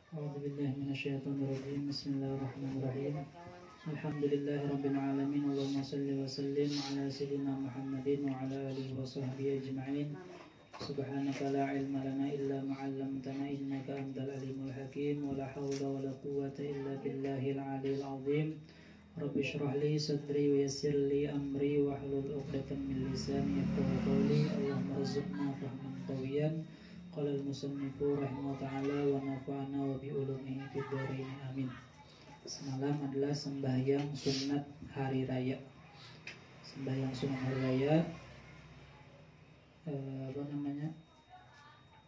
أعوذ بالله من الشيطان الرجيم. بسم الله الرحمن الرحيم. الحمد لله رب العالمين. اللهم صل وسلم على سيدنا محمد وعلى آله وصحبه أجمعين. سبحانك لا علم لنا إلا ما علمتنا إنك أنت العليم الحكيم. ولا حول ولا قوة إلا بالله العلي العظيم. رب اشرح لي صدري ويسر لي أمري واحلل عقدة من لساني يفقهوا قولي. اللهم ارزقنا فهما قويا. Qala al-musannifu rahimahullah ta'ala wa nafa'ana wa bi'ulumihi fid dharain amin. Semalam adalah sembahyang sunat hari raya. Sembahyang sunat hari raya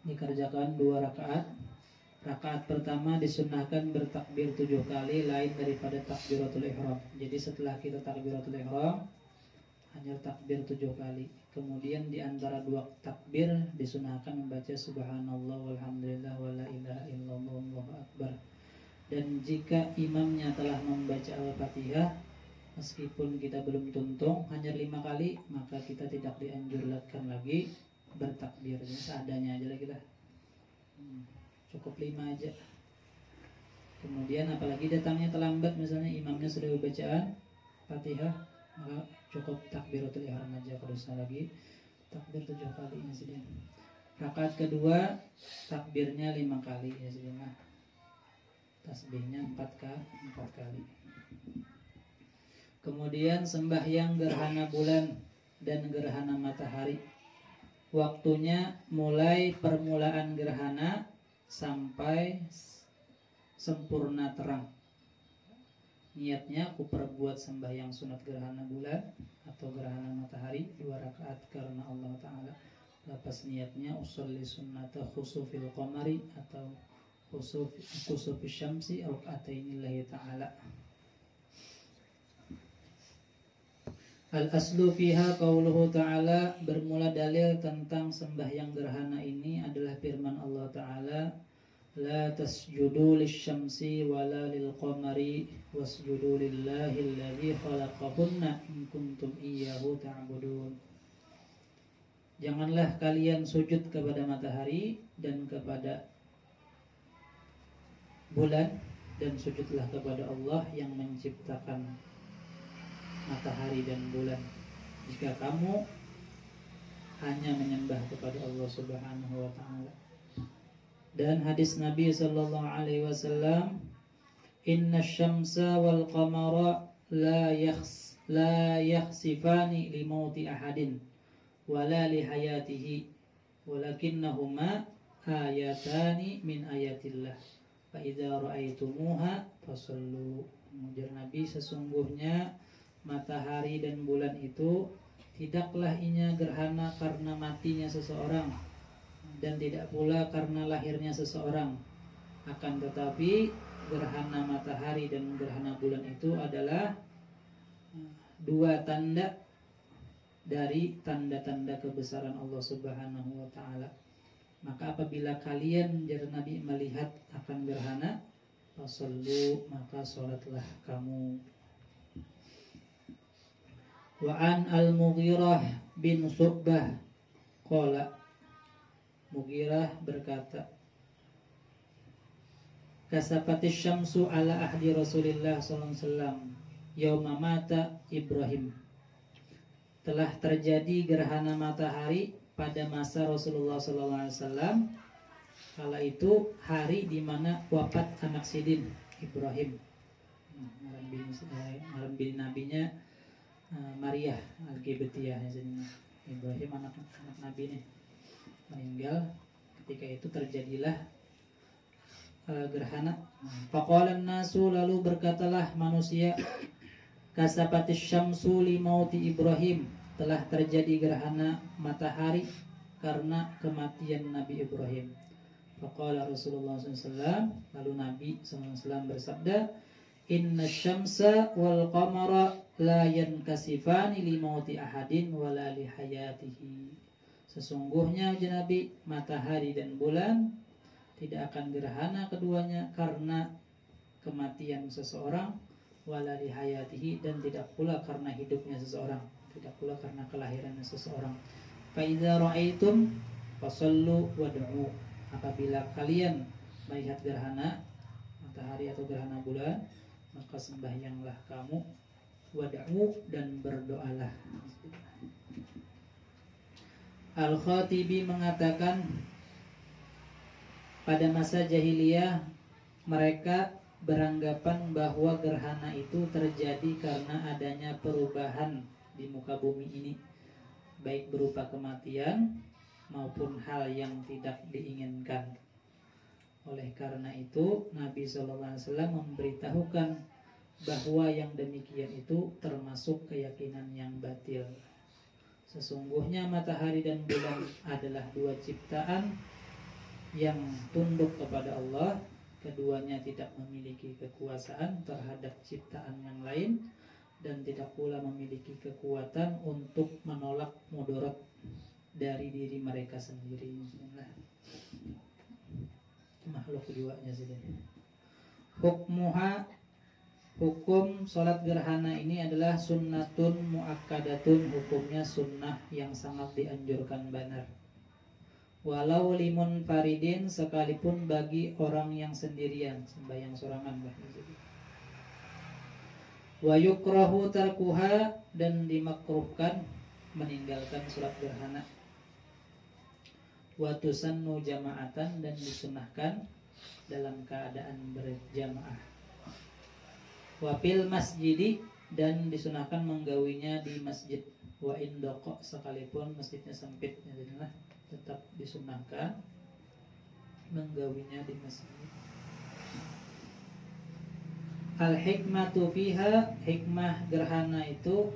dikerjakan 2 rakaat. Rakaat pertama disunahkan bertakbir 7 kali, lain daripada takbiratul ihram. Jadi setelah kita takbiratul ihram hanya takbir 7 kali. Kemudian di antara 2 takbir disunahkan membaca subhanallah walhamdulillah wala ilaha illallah wallahu akbar. Dan jika imamnya telah membaca Al-Fatihah meskipun kita belum tuntung hanya 5 kali, maka kita tidak dianjurkan lagi bertakbir, seadanya aja lah kita. Cukup 5 aja. Kemudian apalagi datangnya terlambat, misalnya imamnya sudah bacaan Fatihah, maka cukup takbiratul ihram aja. Kalau usah lagi takbir 7 kali ya sudah. Rakaat kedua takbirnya 5 kali ya sudah. Tasbihnya 4 kali. Kemudian sembahyang gerhana bulan dan gerhana matahari. Waktunya mulai permulaan gerhana sampai sempurna terang. Niatnya aku perbuat sembahyang sunat gerhana bulan atau gerhana matahari 2 rakaat karena Allah Ta'ala. Lepas niatnya usolli sunnata khusufil qamari atau khusufil syamsi rakaatainillahi ta'ala. Al-aslu fiha qauluhu ta'ala. Bermula dalil tentang sembahyang gerhana ini adalah firman Allah Ta'ala, la tasjudu lisyamsi wala lilqamari wasjudu lillahi alladhi khalaqahunna in kuntum iyyahu ta'budun. Janganlah kalian sujud kepada matahari dan kepada bulan, dan sujudlah kepada Allah yang menciptakan matahari dan bulan. Jika kamu hanya menyembah kepada Allah Subhanahu wa ta'ala. Dan hadis Nabi sallallahu alaihi wasallam, inna syamsa wal qamara la yakhsifani li mauti ahadin wala li hayatihi walakinnahuma ayatani min ayatillah fa idza ra'aitumuha fasallu. Ujar Nabi, sesungguhnya matahari dan bulan itu tidaklah inya gerhana karena matinya seseorang dan tidak pula karena lahirnya seseorang. Akan tetapi gerhana matahari dan gerhana bulan itu adalah 2 tanda dari tanda-tanda kebesaran Allah Subhanahu wa ta'ala. Maka apabila kalian, jari Nabi, melihat akan gerhana, fasallu, maka sholatlah kamu. Wa an al-Mughirah bin Syu'bah qala, Mughirah berkata, kasafatis syamsu ala ahdi Rasulillah sallallahu alaihi wasallam yauma mata Ibrahim. Telah terjadi gerhana matahari pada masa Rasulullah sallallahu alaihi wasallam. Kala itu hari di mana wafat anak sidin Ibrahim. Ngaran bin nabinya Maria Al-Qibtiyah. Ibrahim anak nabi nih meninggal. Ketika itu terjadilah gerhana. Faqalan nasu, lalu berkatalah manusia, kasafatis syamsu li mauti Ibrahim. Telah terjadi gerhana matahari karena kematian Nabi Ibrahim. Faqala Rasulullah SAW, lalu Nabi SAW bersabda, inna syamsa wal qamara la yankasifani li mauti ahadin wala li hayatihi. Sesungguhnya Nabi, matahari dan bulan tidak akan gerhana keduanya karena kematian seseorang, wala li hayatihi, dan tidak pula karena hidupnya seseorang, tidak pula karena kelahirannya seseorang. Fa idza ra'aitum fasallu wad'u. Apabila kalian melihat gerhana, matahari atau gerhana bulan, maka sembahyanglah kamu, wad'u dan berdoalah. Al-Khatibi mengatakan pada masa jahiliyah mereka beranggapan bahwa gerhana itu terjadi karena adanya perubahan di muka bumi ini, baik berupa kematian maupun hal yang tidak diinginkan. Oleh karena itu Nabi SAW memberitahukan bahwa yang demikian itu termasuk keyakinan yang batil. Sesungguhnya matahari dan bulan adalah dua ciptaan yang tunduk kepada Allah. Keduanya tidak memiliki kekuasaan terhadap ciptaan yang lain dan tidak pula memiliki kekuatan untuk menolak mudarat dari diri mereka sendiri. Makhluk keduanya sendiri. Hukmuha, hukum sholat gerhana ini adalah sunnatun muakkadatun, hukumnya sunnah yang sangat dianjurkan benar. Walau limun faridin, sekalipun bagi orang yang sendirian, sembahyang sorangan. Wa yukrahu tarkuha, dan dimakruhkan meninggalkan sholat gerhana. Wa tusannu jama'atan, dan disunahkan dalam keadaan berjamaah. Wa fil masjidi, dan disunahkan menggawinya di masjid. Wa indoko, sekalipun masjidnya sempit, tetap disunahkan menggawinya di masjid. Al-hikmatu fiha, hikmah gerhana itu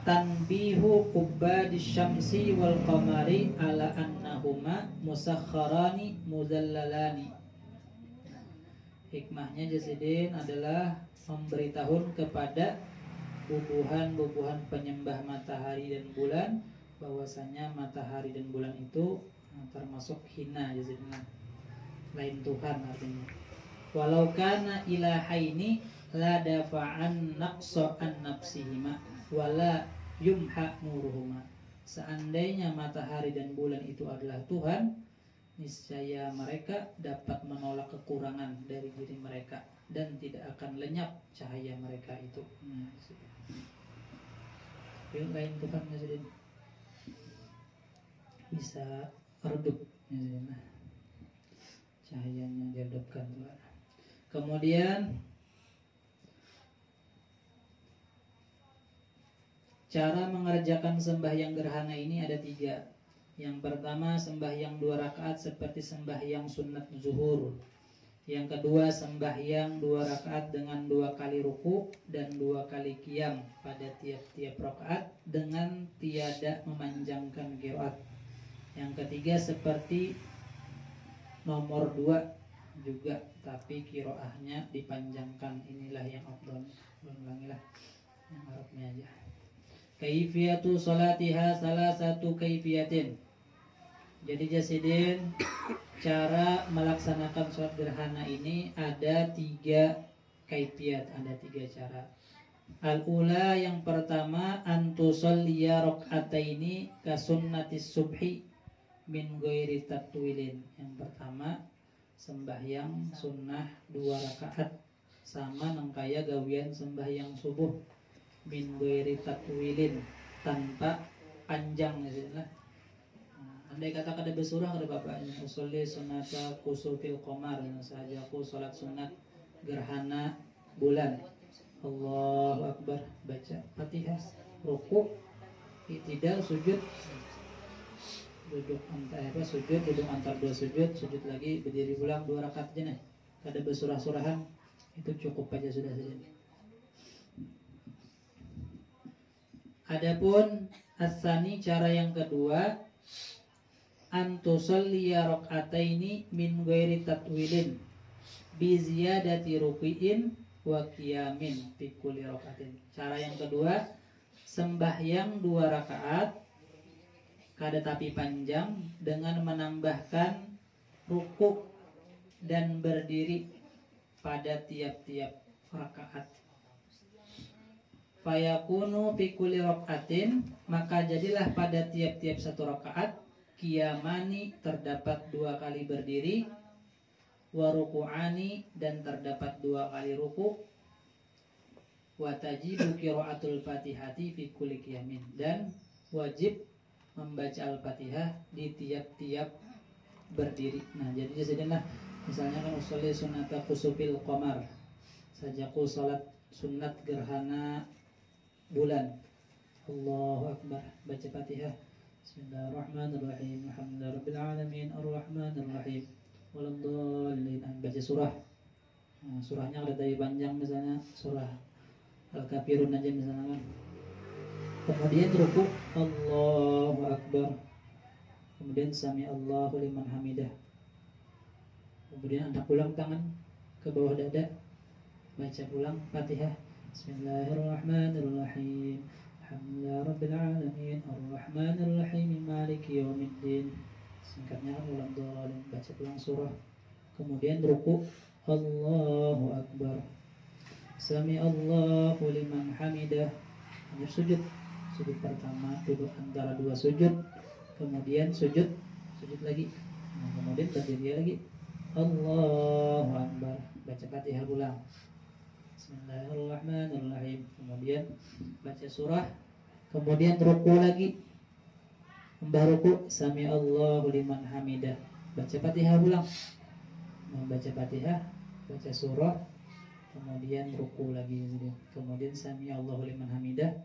tanbihu ubadis syamsi wal qamari ala annahuma musakharani mudallalani. Hikmahnya Jazidin adalah memberitahu kepada bubuhan-bubuhan penyembah matahari dan bulan bahwasanya matahari dan bulan itu termasuk hina, lain Tuhan artinya. Walau kana ilahaini la dafa'an naqsa an nafsihima wala yumha nuruhuma. Seandainya matahari dan bulan itu adalah Tuhan, niscaya mereka dapat menolak kekurangan dari diri mereka dan tidak akan lenyap cahaya mereka itu. Lain Tuhan Jazidin bisa redup, cahayanya diredupkan. Kemudian cara mengerjakan sembahyang gerhana ini ada 3. Yang pertama, sembahyang 2 rakaat seperti sembahyang sunat zuhur. Yang kedua, sembahyang 2 rakaat dengan 2 kali ruku dan 2 kali qiyam pada tiap-tiap rakaat dengan tiada memanjangkan qiraat. Yang ketiga seperti nomor 2 juga, tapi qiraahnya dipanjangkan. Inilah yang afdal. Ulangilah yang Arabnya aja. Kaifiyatu salatiha salah satu kaifiyatin. Jadi Jazidin, cara melaksanakan sholat gerhana ini ada 3 kaifiyat, ada 3 cara. Al-ula, yang pertama, antusolliya rok'ataini kasunnatis subhi min ghairi tatwilin. Yang pertama, sembahyang sunnah 2 rakaat sama nangkaya gawian sembahyang subuh min ghairi tatwilin, tanpa panjang. Andai kata kada bersurah kada bapaknya, usolli sunata kusufil qamar, saja aku salat sunat gerhana bulan. Allahu Akbar, baca Fatihah, ruku, i'tidal, sujud, duduk antar sujud, duduk antar 2 sujud, sujud lagi, berdiri ulang 2 rakaat aja nih. Kada bersurah-surahan, itu cukup aja sudah saja. Adapun as-sani, cara yang kedua, antusolliya rok'ataini min ghairi tatwilin bi ziyadati ruku'in wa qiyamin fi kulli rakatin. Cara yang kedua, sembahyang 2 rakaat kada tapi panjang dengan menambahkan ruku dan berdiri pada tiap-tiap rakaat. Fayakunu fi kulli rakatin, maka jadilah pada tiap-tiap 1 rakaat qiyamani, terdapat 2 kali berdiri, wa ruku'ani, dan terdapat 2 kali ruku', wa tajibu qiraatul fatihati fi kulli qiyamin, dan wajib membaca al-fatihah di tiap-tiap berdiri. Nah, jadi jadilah misalnya kan usolli sunata kusufil qamar, sajaku salat sunat gerhana bulan, Allahu akbar, baca fatihah, bismillahirrahmanirrahim, alhamdulillahirabbil alamin, arrahmanirrahim, waladhdallin, baca surah. Nah, surahnya ada tadi panjang, misalnya surah Al-Kafirun aja misalnya kan. Kemudian ruku, Allahu akbar, kemudian sami Allahu liman hamidah, kemudian angkat ulang tangan ke bawah dada, baca ulang fatihah, bismillahirrahmanirrahim, alhamdulillahirabbil alamin, arrahmanirrahim, maliki yaumiddin, singkatnya kan waladhdallin, baca ulang surah. Kemudian ruku, Allahu akbar, sami Allahu liman hamidah, sujud pertama, duduk antara 2 sujud, kemudian sujud lagi, nah, kemudian berdiri lagi, Allahu akbar, baca fatihah ulang, bismillahirrahmanirrahim, kemudian baca surah, kemudian ruku lagi, ruku, sami Allahu liman hamidah, baca fatihah ulang, membaca fatihah, baca surah, kemudian ruku lagi, kemudian sami Allahu liman hamidah,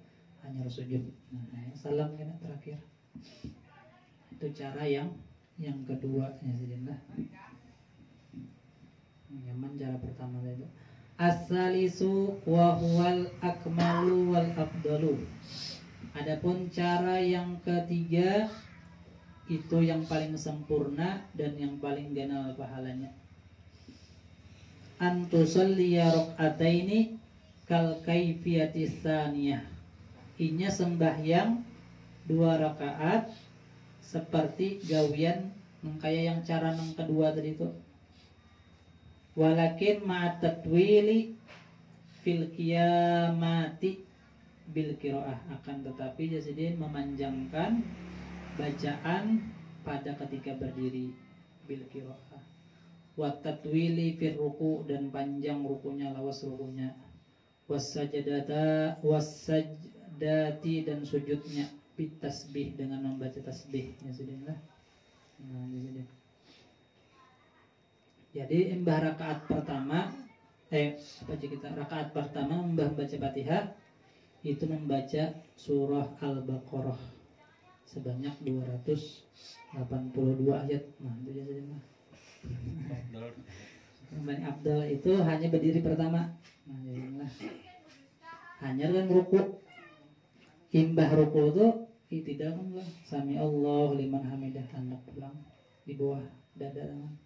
hanya sujud. Nah, salam kan terakhir. Itu cara yang kedua ya sedina. Nyaman cara pertama itu. As-salisu wa huwal akmalu wal afdalu. Adapun cara yang ketiga itu yang paling sempurna dan yang paling ganal pahalanya. Antusalliya raq'ataini kal kaifiyatis tsaniyah. Inya sembahyang 2 rakaat seperti gawian kayak yang cara yang kedua tadi itu. Walakin ma'at tatwili fil qiyamati bil qiraah, akan tetapi jadi memanjangkan bacaan pada ketika berdiri bil qiraah. Wa tatwili fil ruku, dan panjang rukunya, lawas rukunya. Wasajdati, dan sujudnya, bitasbih, dengan membaca tasbih ya sudah. Nah, jadi mbah rakaat pertama rakaat pertama mbah baca Fatihah itu membaca surah Al-Baqarah sebanyak 282 ayat. Nah, itu ya sudah. Yang Abdul itu hanya berdiri pertama. Nah, jadilah hanya dengan ruku. Imbah ruku itu itidal kan lah, sami Allah liman hamidah, tanda pulang di bawah dada tangan.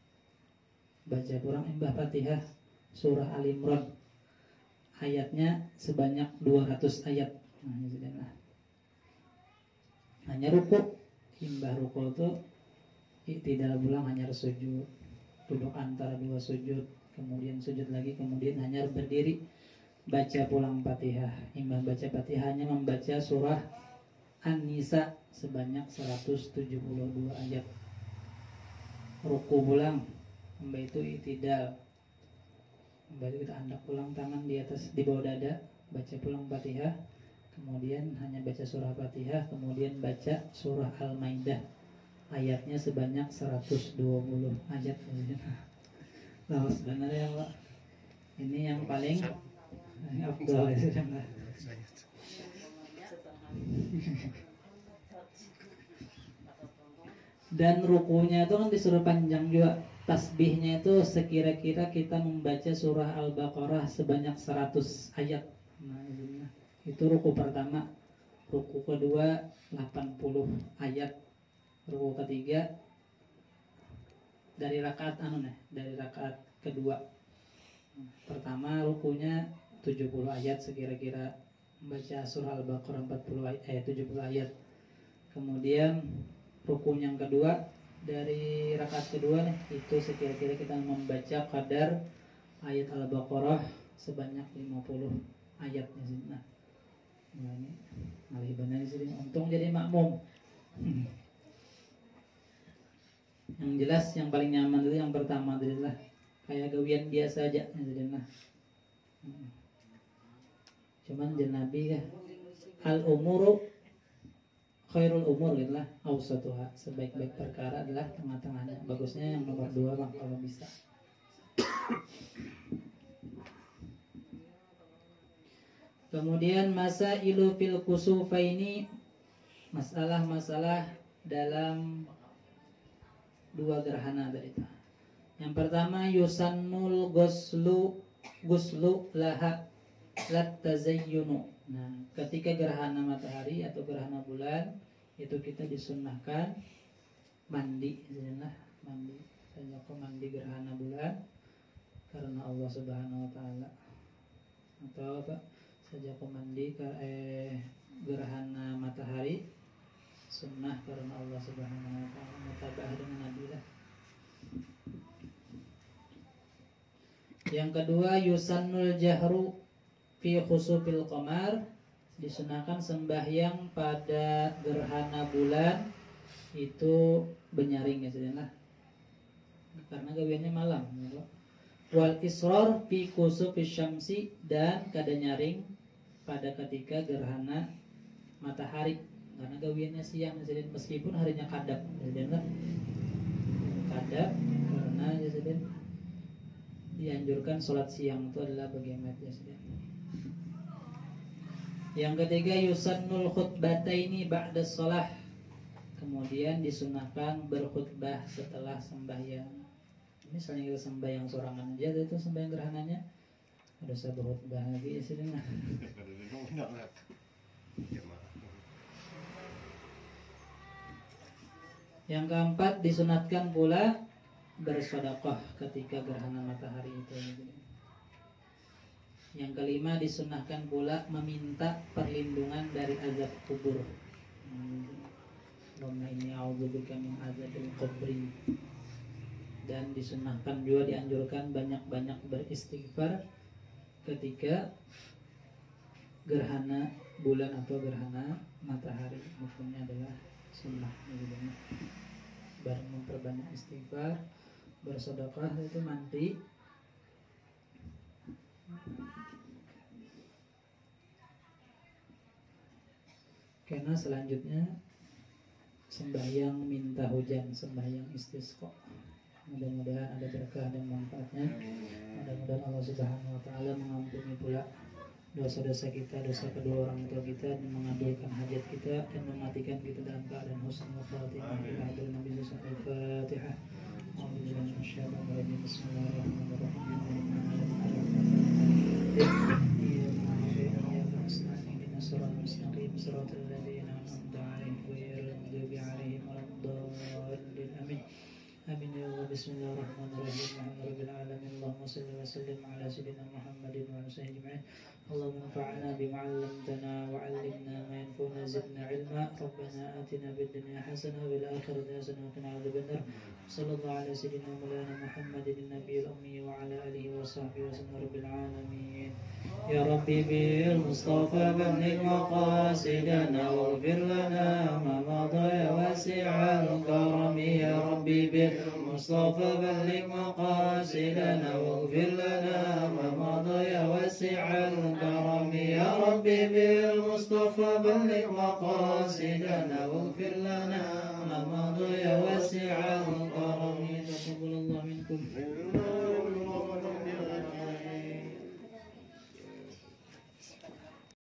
Baca kurang imbah Fatihah surah Al-Imran, ayatnya sebanyak 200 ayat. Nah, jadilah hanya ruku. Imbah ruku itu itidal pulang, hanya sujud, duduk antara 2 sujud, kemudian sujud lagi, kemudian hanya berdiri, baca pulang Fatihah. Imbah baca Fatihahnya membaca surah An-Nisa sebanyak 172 ayat. Ruku pulang, imbah itu itidal, imbah itu kita hendak pulang tangan di atas, di bawah dada, baca pulang Fatihah, kemudian hanya baca surah Fatihah, kemudian baca surah Al-Maidah, ayatnya sebanyak 120 ayat. Nah, sebenarnya Pak, ini yang paling afdal ya. Dan rukunya itu kan disuruh panjang juga. Tasbihnya itu sekira-kira kita membaca surah Al-Baqarah sebanyak 100 ayat. Nah, itu ruku pertama. Ruku kedua 80 ayat. Ruku ketiga dari rakaat dari rakaat kedua. Pertama rukunya 70 ayat sekira-kira, membaca surah Al-Baqarah 70 ayat. Kemudian rukun yang kedua dari rakaat kedua itu sekira-kira kita membaca qadar ayat Al-Baqarah sebanyak 50 ayat. Nah, ini malih benar sih, untung jadi makmum. Yang jelas yang paling nyaman itu yang pertama adalah kayak gawian biasa aja jadi nah. Cuman jeung Nabi ya al umuru khairul umur gitu lah, awsatuha, sebaik-baik perkara adalah tengah-tengahnya. Bagusnya yang nomor 2 bang kalau bisa. Kemudian masailu fil kusufaini, masalah-masalah dalam 2 gerhana tadi. Yang pertama yusannul guslu laha lat tazayyunu. Nah, ketika gerhana matahari atau gerhana bulan itu kita disunnahkan mandi, mandi. Saya mandi gerhana bulan karena Allah Subhanahu wa taala. Atau apa? Saja mandi gerhana matahari sunnah karena Allah Subhanahu wa taala, mutabah dengan Nabi lah. Yang kedua yusannul jahru fi khusufil qamar, disunahkan sembahyang pada gerhana bulan itu benyaring ya sudah, karena gawiannya malam. Wal israr fi khusufis syamsi, dan kada nyaring pada ketika gerhana matahari karena gawiannya siang jadi meskipun harinya kadap jadi kadap karena jadi dianjurkan sholat siang itu adalah bagaimana ya. Yang ketiga yusannul khutbataini ba'da shalah, kemudian disunahkan berkhutbah setelah sembahyang. Misalnya kita sembahyang sorangan aja itu sembahyang gerhananya ada usah berkhutbah lagi ya sudah. Yang keempat disunatkan pula bersedekah ketika gerhana matahari itu. Yang kelima disunahkan pula meminta perlindungan dari azab kubur. Allahumma inni a'udzubika min azabil qabri. Dan disunahkan juga dianjurkan banyak-banyak beristighfar ketika gerhana bulan atau gerhana matahari. Hukumnya adalah sunnah. Baru memperbanyak istighfar, bersedekah itu mandi. Karena selanjutnya sembahyang minta hujan, sembahyang istisqa. Mudah-mudahan ada berkah dan manfaatnya. Mudah-mudahan Allah Subhanahu wa taala mengampuni pula dosa-dosa kita, dosa kedua orang tua kita, dan mengabulkan hajat kita dan mematikan kita dalam keadaan husnul khatimah. Bila Nabi sallallahu Al-Fatihah. Amin ya Allah. Bismillahirrahmanirrahim. Alhamdulillahirabbil alamin. Allahumma shalli wa sallim ala sayyidina Muhammadin wa ala alihi ajma'in. Allahumma anfa'na bima 'allamtana wa 'allimna ma yanfa'una zidna 'ilma. Rabbana atina fid dunya hasanah wa fil akhirati hasanah wa qina adzabannar. Sallallahu ala sayyidina maulana Muhammadin nabiyil ummi wa ala alihi wa sahbihi wa sallam rabbil alamin. Ya Rabbi bil Mustafa balligh maqasidana waghfir lana ma madha ya wasi'al karami. Ya Rabbi bil Mustafa balligh maqasidana waghfir lana ma madha ya wasi'al karami. Ya Rabbi bil Mustafa balligh maqasidana waghfir lana ma madha ya wasi'al karami.